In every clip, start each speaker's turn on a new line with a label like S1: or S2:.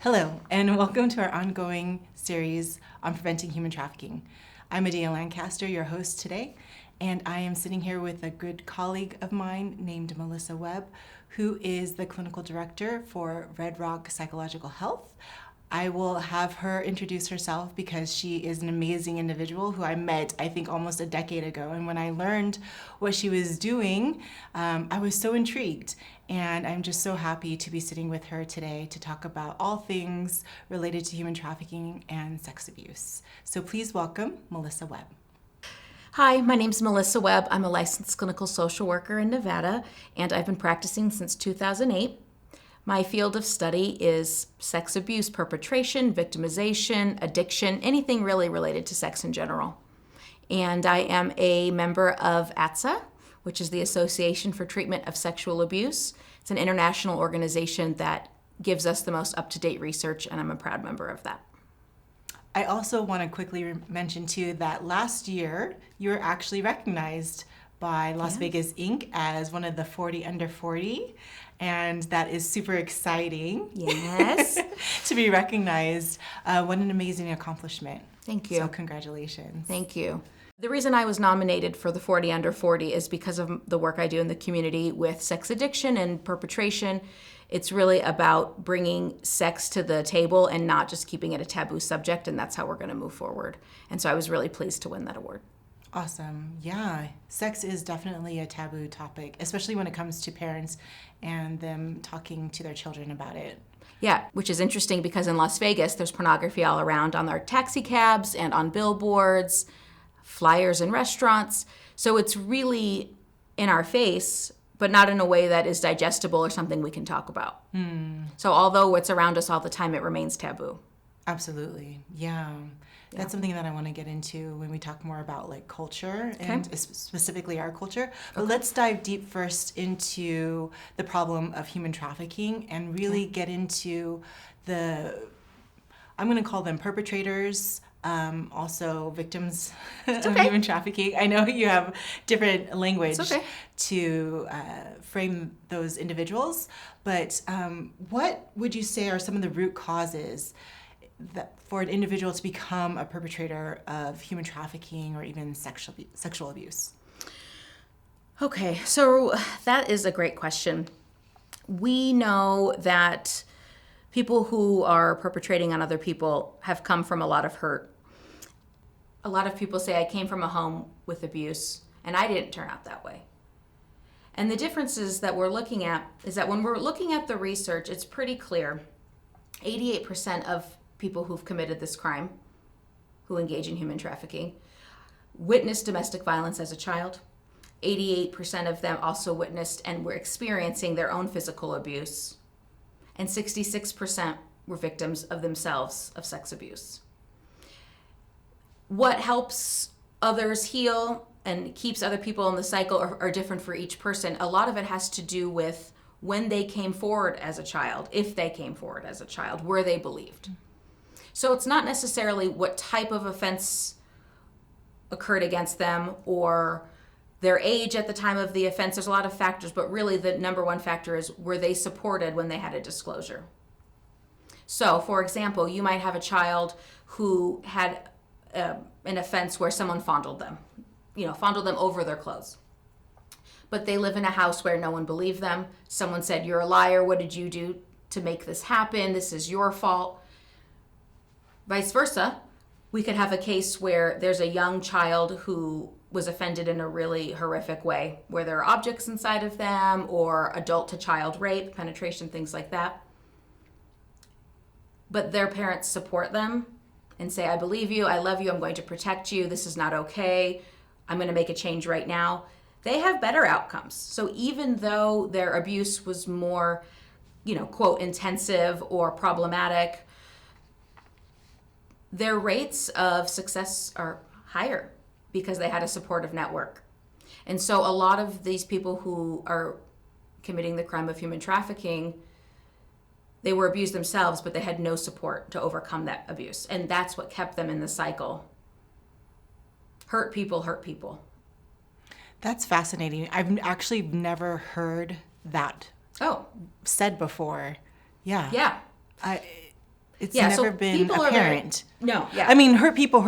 S1: Hello, and welcome to our ongoing series on preventing human trafficking. I'm Medea Lancaster, your host today, and I am sitting here with a good colleague of mine named Melissa Webb, who is the clinical director for Red Rock Psychological Health. I will have her introduce herself because she is an amazing individual who I met, I think, almost a decade ago. And when I learned what she was doing, I was so intrigued. And I'm just so happy to be sitting with her today to talk about all things related to human trafficking and sex abuse. So please welcome Melissa Webb.
S2: Hi, my name's Melissa Webb. I'm a licensed clinical social worker in Nevada, and I've been practicing since 2008. My field of study is sex abuse, perpetration, victimization, addiction, anything really related to sex in general. And I am a member of ATSA, which is the Association for Treatment of Sexual Abuse. It's an international organization that gives us the most up-to-date research, and I'm a proud member of that.
S1: I also want to quickly mention too that last year you were actually recognized by Las Vegas Inc. as one of the 40 under 40, and that is super exciting.
S2: Yes.
S1: To be recognized. What an amazing accomplishment.
S2: Thank you.
S1: So congratulations.
S2: Thank you. The reason I was nominated for the 40 under 40 is because of the work I do in the community with sex addiction and perpetration. It's really about bringing sex to the table and not just keeping it a taboo subject, and that's how we're going to move forward. And so I was really pleased to win that award.
S1: Awesome. Yeah. Sex is definitely a taboo topic, especially when it comes to parents and them talking to their children about it.
S2: Yeah, which is interesting because in Las Vegas, there's pornography all around on our taxi cabs and on billboards, flyers in restaurants. So it's really in our face, but not in a way that is digestible or something we can talk about. So although it's around us all the time, it remains taboo.
S1: Absolutely. Yeah. That's something that I want to get into when we talk more about like culture and specifically our culture. But let's dive deep first into the problem of human trafficking and really get into I'm going to call them perpetrators, also victims of human trafficking. I know you have different language to frame those individuals, but what would you say are some of the root causes that for an individual to become a perpetrator of human trafficking or even sexual abuse?
S2: Okay, so that is a great question. We know that people who are perpetrating on other people have come from a lot of hurt. A lot of people say, I came from a home with abuse, and I didn't turn out that way. And the differences that we're looking at is that when we're looking at the research, it's pretty clear. 88% of people who've committed this crime, who engage in human trafficking, witnessed domestic violence as a child. 88% of them also witnessed and were experiencing their own physical abuse. And 66% were victims of themselves of sex abuse. What helps others heal and keeps other people in the cycle are different for each person. A lot of it has to do with when they came forward as a child, if they came forward as a child, were they believed. So it's not necessarily what type of offense occurred against them or their age at the time of the offense. There's a lot of factors, but really the number one factor is, were they supported when they had a disclosure? So, for example, you might have a child who had an offense where someone fondled them over their clothes. But they live in a house where no one believed them. Someone said, you're a liar. What did you do to make this happen? This is your fault. Vice versa, we could have a case where there's a young child who was offended in a really horrific way, where there are objects inside of them or adult to child rape, penetration, things like that. But their parents support them and say, I believe you, I love you, I'm going to protect you, this is not okay, I'm going to make a change right now. They have better outcomes. So even though their abuse was more, quote, intensive or problematic, their rates of success are higher because they had a supportive network. And so a lot of these people who are committing the crime of human trafficking, they were abused themselves, but they had no support to overcome that abuse. And that's what kept them in the cycle. Hurt people hurt people.
S1: That's fascinating. I've actually never heard that said before. Yeah.
S2: Yeah.
S1: It's
S2: Yeah,
S1: never
S2: so
S1: been
S2: people are
S1: apparent.
S2: No, yeah.
S1: I mean, hurt people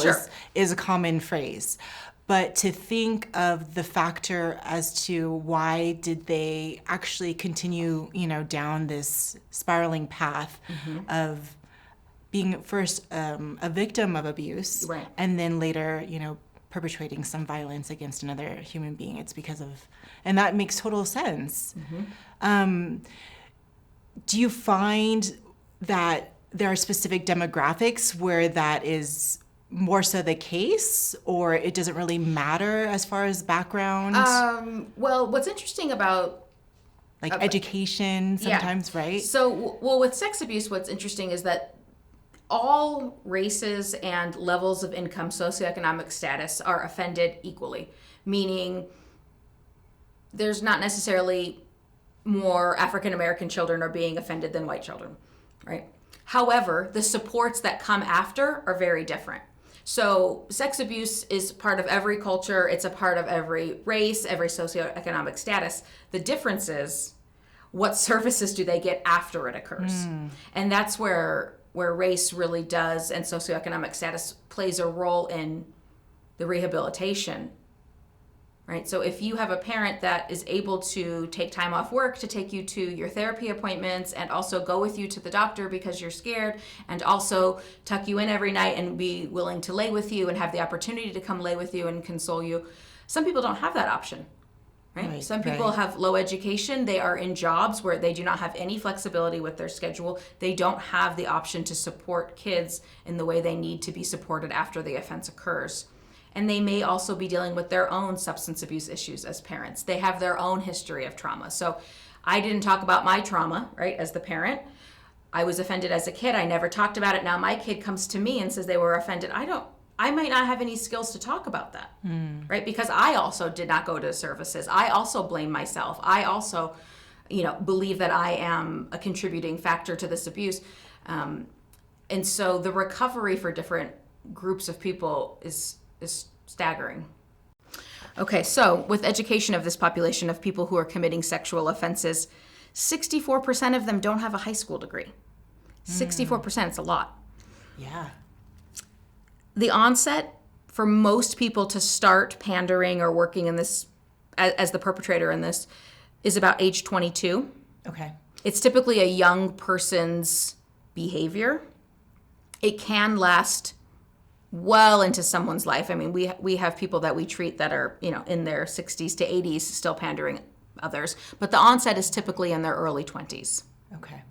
S2: Sure.
S1: is a common phrase. But to think of the factor as to why did they actually continue, down this spiraling path of being first a victim of abuse,
S2: Right.
S1: and then later, perpetrating some violence against another human being. It's because of, and that makes total sense. Do you find that there are specific demographics where that is more so the case, or it doesn't really matter as far as background?
S2: Well, what's interesting about
S1: education sometimes, right?
S2: So, well, with sex abuse, what's interesting is that all races and levels of income, socioeconomic status are offended equally, meaning there's not necessarily more African American children are being offended than white children, right? However, the supports that come after are very different. So sex abuse is part of every culture. It's a part of every race, every socioeconomic status. The difference is what services do they get after it occurs? And that's where race really does, and socioeconomic status plays a role in the rehabilitation, right? So if you have a parent that is able to take time off work to take you to your therapy appointments and also go with you to the doctor because you're scared, and also tuck you in every night and be willing to lay with you and have the opportunity to come lay with you and console you, some people don't have that option. Right? Some people have low education. They are in jobs where they do not have any flexibility with their schedule. They don't have the option to support kids in the way they need to be supported after the offense occurs. And they may also be dealing with their own substance abuse issues as parents. They have their own history of trauma. So I didn't talk about my trauma, right, as the parent. I was offended as a kid. I never talked about it. Now my kid comes to me and says they were offended. I might not have any skills to talk about that, right? Because I also did not go to services. I also blame myself. I also, believe that I am a contributing factor to this abuse. And so the recovery for different groups of people is staggering. Okay, so with education of this population of people who are committing sexual offenses, 64% of them don't have a high school degree. 64%, it's a lot.
S1: Yeah.
S2: The onset for most people to start pandering or working in this as the perpetrator in this is about age 22.
S1: Okay.
S2: It's typically a young person's behavior. It can last well into someone's life. I mean, we have people that we treat that are, in their 60s to 80s still pandering others, but the onset is typically in their early 20s.
S1: Okay.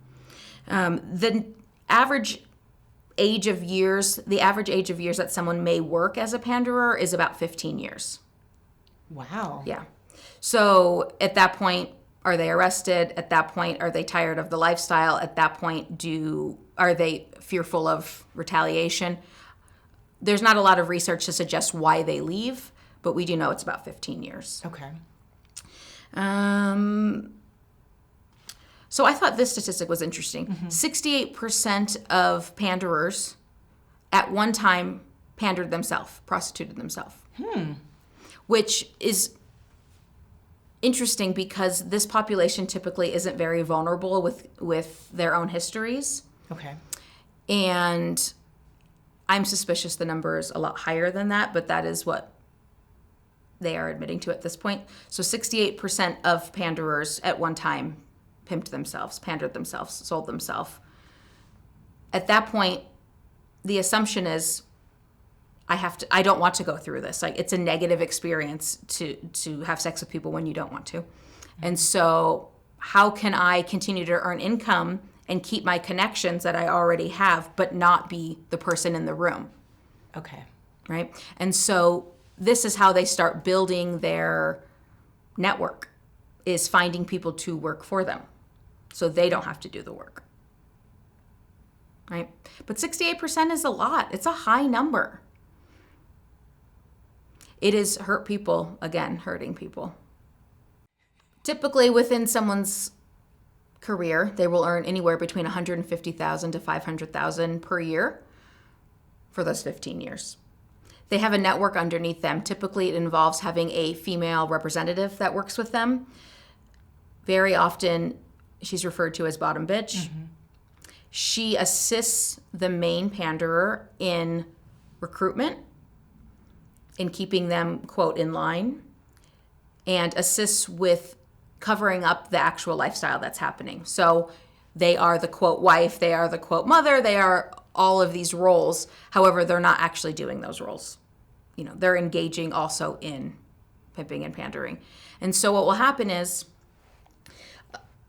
S2: The average age of years that someone may work as a panderer is about 15 years.
S1: Wow.
S2: Yeah. So at that point, are they arrested? At that point, are they tired of the lifestyle? At that point, are they fearful of retaliation? There's not a lot of research to suggest why they leave, but we do know it's about 15 years.
S1: Okay.
S2: So I thought this statistic was interesting. 68% of panderers at one time pandered themselves, prostituted themselves. Which is interesting because this population typically isn't very vulnerable with their own histories.
S1: Okay.
S2: And I'm suspicious the number is a lot higher than that, but that is what they are admitting to at this point. So 68% of panderers at one time pimped themselves, pandered themselves, sold themselves. At that point, the assumption is, I don't want to go through this. Like, it's a negative experience to have sex with people when you don't want to. And so how can I continue to earn income and keep my connections that I already have, but not be the person in the room?
S1: Okay.
S2: Right? And so this is how they start building their network, is finding people to work for them so they don't have to do the work. Right? But 68% is a lot. It's a high number. It is hurt people, again, hurting people. Typically within someone's career, they will earn anywhere between $150,000 to $500,000 per year for those 15 years. They have a network underneath them. Typically, it involves having a female representative that works with them. Very often, she's referred to as bottom bitch. She assists the main panderer in recruitment, in keeping them, quote, in line, and assists with covering up the actual lifestyle that's happening. So they are the, quote, wife, they are the, quote, mother, they are all of these roles. However, they're not actually doing those roles. You know, they're engaging also in pimping and pandering. And so what will happen is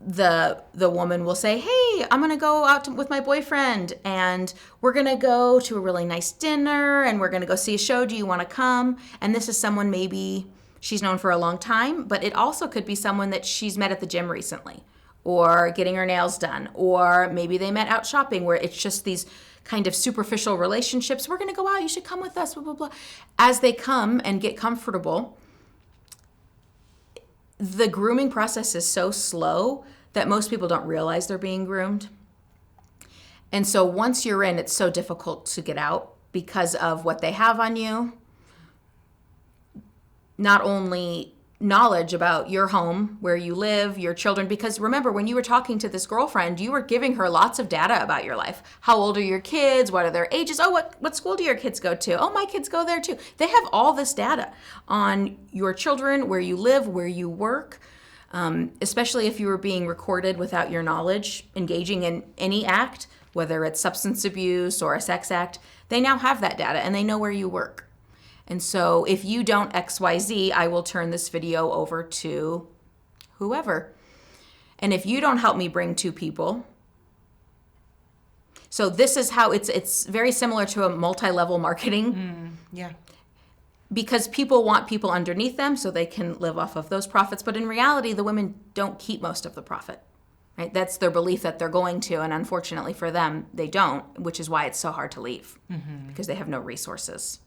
S2: the woman will say, hey, I'm going to go out with my boyfriend and we're going to go to a really nice dinner and we're going to go see a show. Do you want to come? And this is someone maybe she's known for a long time, but it also could be someone that she's met at the gym recently or getting her nails done, or maybe they met out shopping where it's just these kind of superficial relationships. We're going to go out. You should come with us, blah, blah, blah. As they come and get comfortable, the grooming process is so slow that most people don't realize they're being groomed. And so once you're in, it's so difficult to get out because of what they have on you. Not only knowledge about your home, where you live, your children, because remember, when you were talking to this girlfriend, you were giving her lots of data about your life. How old are your kids? What are their ages? Oh, what school do your kids go to? Oh, my kids go there too. They have all this data on your children, where you live, where you work, especially if you were being recorded without your knowledge, engaging in any act, whether it's substance abuse or a sex act. They now have that data and they know where you work. And so if you don't XYZ, I will turn this video over to whoever. And if you don't help me bring 2 people, so this is how it's very similar to a multi-level marketing.
S1: Yeah.
S2: Because people want people underneath them so they can live off of those profits. But in reality, the women don't keep most of the profit. Right? That's their belief that they're going to. And unfortunately for them, they don't, which is why it's so hard to leave, because they have no resources.